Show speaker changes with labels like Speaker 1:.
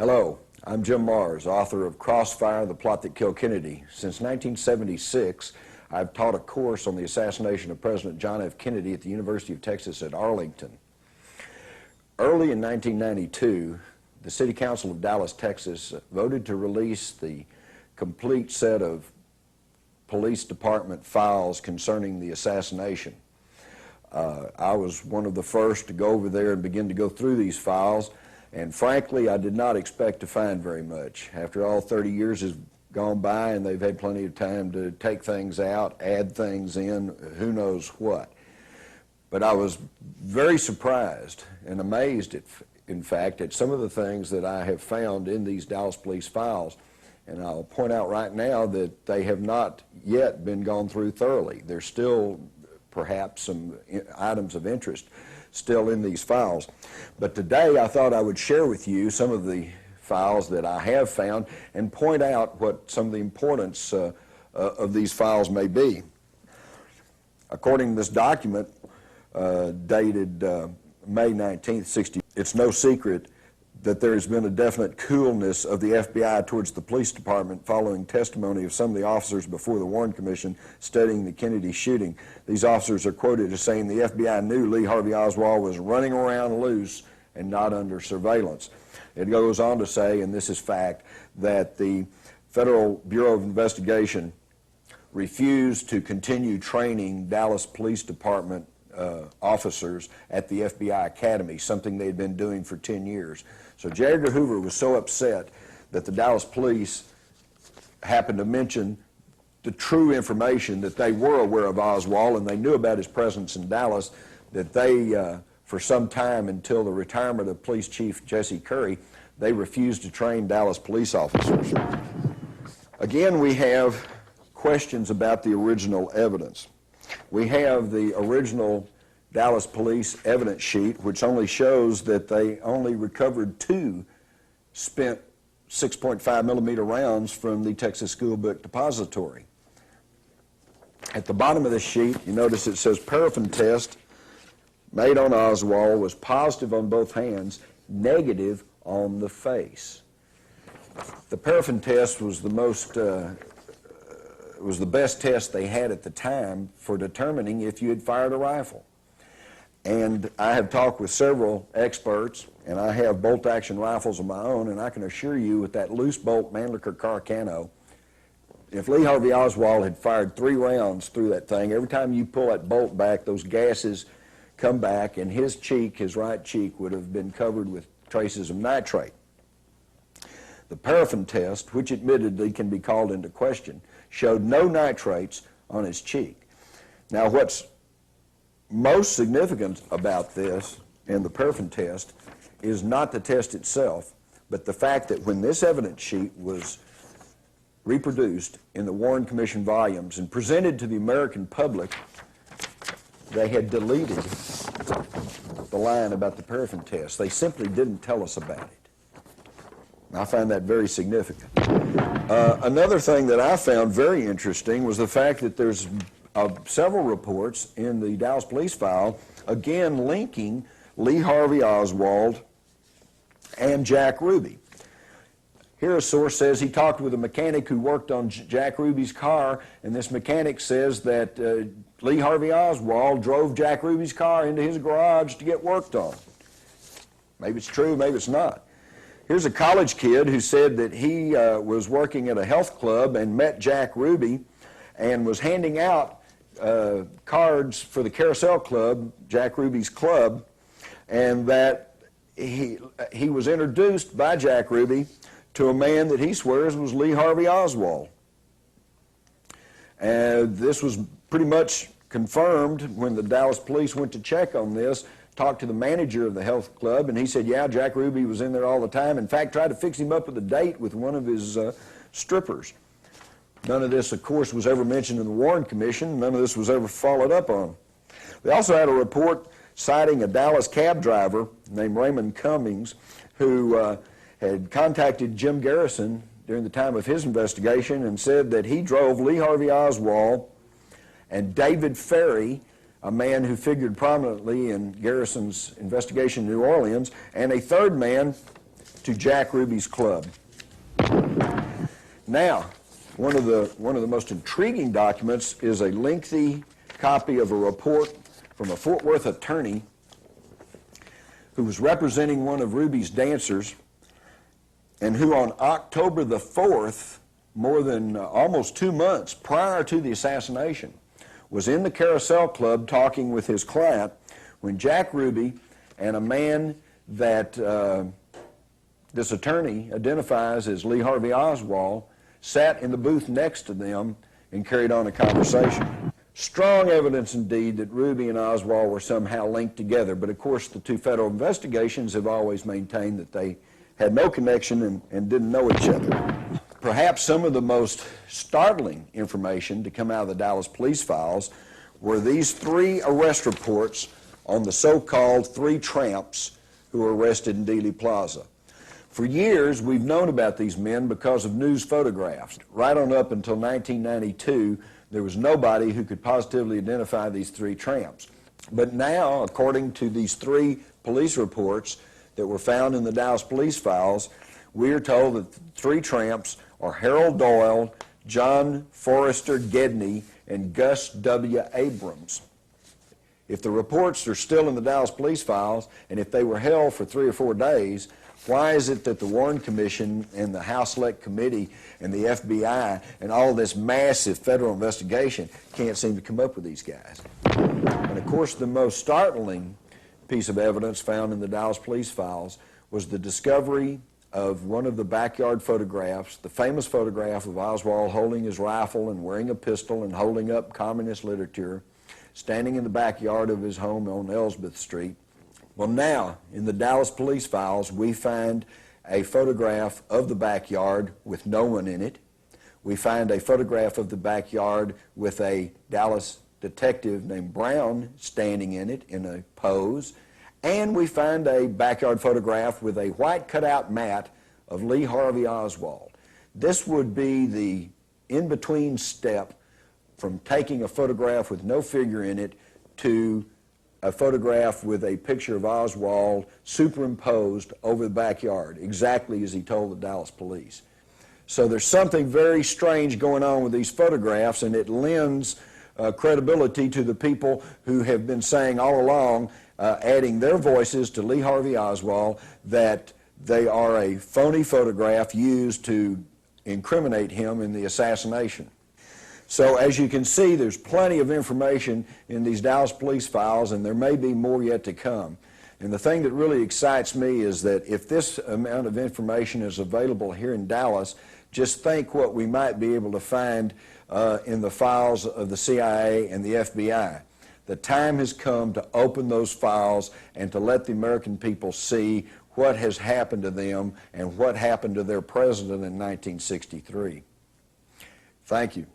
Speaker 1: Hello, I'm Jim Mars, author of Crossfire, The Plot That Killed Kennedy. Since 1976, I've taught a course on the assassination of President John F. Kennedy at the University of Texas at Arlington. Early in 1992, the City Council of Dallas, Texas voted to release the complete set of police department files concerning the assassination. I was one of the first to go over there and begin to go through these files, and frankly, I did not expect to find very much. After all, 30 years has gone by and they've had plenty of time to take things out, add things in, who knows what. But I was very surprised and amazed, in fact, at some of the things that I have found in these Dallas Police files. And I'll point out right now that they have not yet been gone through thoroughly. There's still perhaps some items of interest still in these files. But today I thought I would share with you some of the files that I have found and point out what some of the importance of these files may be. According to this document dated May 19th, 60, it's no secret that there has been a definite coolness of the FBI towards the police department following testimony of some of the officers before the Warren Commission studying the Kennedy shooting. These officers are quoted as saying the FBI knew Lee Harvey Oswald was running around loose and not under surveillance. It goes on to say, and this is fact, that the Federal Bureau of Investigation refused to continue training Dallas Police Department officers at the FBI Academy, something they'd been doing for 10 years. So J. Edgar Hoover was so upset that the Dallas Police happened to mention the true information that they were aware of Oswald and they knew about his presence in Dallas, that they, for some time until the retirement of Police Chief Jesse Curry, they refused to train Dallas police officers. Again, we have questions about the original evidence. We have the original Dallas Police evidence sheet, which only shows that they only recovered 2 spent 6.5 millimeter rounds from the Texas School Book Depository. At the bottom of this sheet, you notice it says paraffin test made on Oswald was positive on both hands, negative on the face. The paraffin test was the most was the best test they had at the time for determining if you had fired a rifle. And I have talked with several experts, and I have bolt-action rifles of my own, and I can assure you with that loose bolt Mannlicher Carcano, if Lee Harvey Oswald had fired 3 rounds through that thing, every time you pull that bolt back, those gases come back, and his cheek, his right cheek, would have been covered with traces of nitrate. The paraffin test, which admittedly can be called into question, showed no nitrates on his cheek. Now, what's most significant about this and the paraffin test is not the test itself, but the fact that when this evidence sheet was reproduced in the Warren Commission volumes and presented to the American public, they had deleted the line about the paraffin test. They simply didn't tell us about it. I find that very significant. Another thing that I found very interesting was the fact that there's several reports in the Dallas Police file, again linking Lee Harvey Oswald and Jack Ruby. Here a source says he talked with a mechanic who worked on Jack Ruby's car, and this mechanic says that Lee Harvey Oswald drove Jack Ruby's car into his garage to get worked on. Maybe it's true, maybe it's not. Here's a college kid who said that he was working at a health club and met Jack Ruby and was handing out cards for the Carousel Club, Jack Ruby's club, and that he was introduced by Jack Ruby to a man that he swears was Lee Harvey Oswald. And this was pretty much confirmed when the Dallas Police went to check on this, talked to the manager of the health club, and he said, yeah, Jack Ruby was in there all the time. In fact, tried to fix him up with a date with one of his strippers. None of this, of course, was ever mentioned in the Warren Commission. None of this was ever followed up on. They also had a report citing a Dallas cab driver named Raymond Cummings who had contacted Jim Garrison during the time of his investigation and said that he drove Lee Harvey Oswald and David Ferry, a man who figured prominently in Garrison's investigation in New Orleans, and a third man to Jack Ruby's club. Now, one of the most intriguing documents is a lengthy copy of a report from a Fort Worth attorney who was representing one of Ruby's dancers, and who on October the 4th, more than almost 2 months prior to the assassination, was in the Carousel Club talking with his client when Jack Ruby and a man that this attorney identifies as Lee Harvey Oswald sat in the booth next to them and carried on a conversation. Strong evidence indeed that Ruby and Oswald were somehow linked together, but of course the two federal investigations have always maintained that they had no connection and didn't know each other. Perhaps some of the most startling information to come out of the Dallas Police Files were these 3 arrest reports on the so-called 3 tramps who were arrested in Dealey Plaza. For years, we've known about these men because of news photographs. Right on up until 1992, there was nobody who could positively identify these 3 tramps. But now, according to these 3 police reports that were found in the Dallas Police Files, we are told that the 3 tramps are Harold Doyle, John Forrester Gedney, and Gus W. Abrams. If the reports are still in the Dallas Police Files, and if they were held for 3 or 4 days, why is it that the Warren Commission and the House Select Committee and the FBI and all this massive federal investigation can't seem to come up with these guys? And of course, the most startling piece of evidence found in the Dallas Police Files was the discovery of one of the backyard photographs, the famous photograph of Oswald holding his rifle and wearing a pistol and holding up communist literature, standing in the backyard of his home on Elsbeth Street. Well, now, in the Dallas Police Files, we find a photograph of the backyard with no one in it. We find a photograph of the backyard with a Dallas detective named Brown standing in it in a pose. And we find a backyard photograph with a white cutout mat of Lee Harvey Oswald. This would be the in-between step from taking a photograph with no figure in it to a photograph with a picture of Oswald superimposed over the backyard, exactly as he told the Dallas police. So there's something very strange going on with these photographs, and it lends credibility to the people who have been saying all along, adding their voices to Lee Harvey Oswald, that they are a phony photograph used to incriminate him in the assassination. So as you can see, there's plenty of information in these Dallas Police Files, and there may be more yet to come. And the thing that really excites me is that if this amount of information is available here in Dallas, just think what we might be able to find in the files of the CIA and the FBI. The time has come to open those files and to let the American people see what has happened to them and what happened to their president in 1963. Thank you.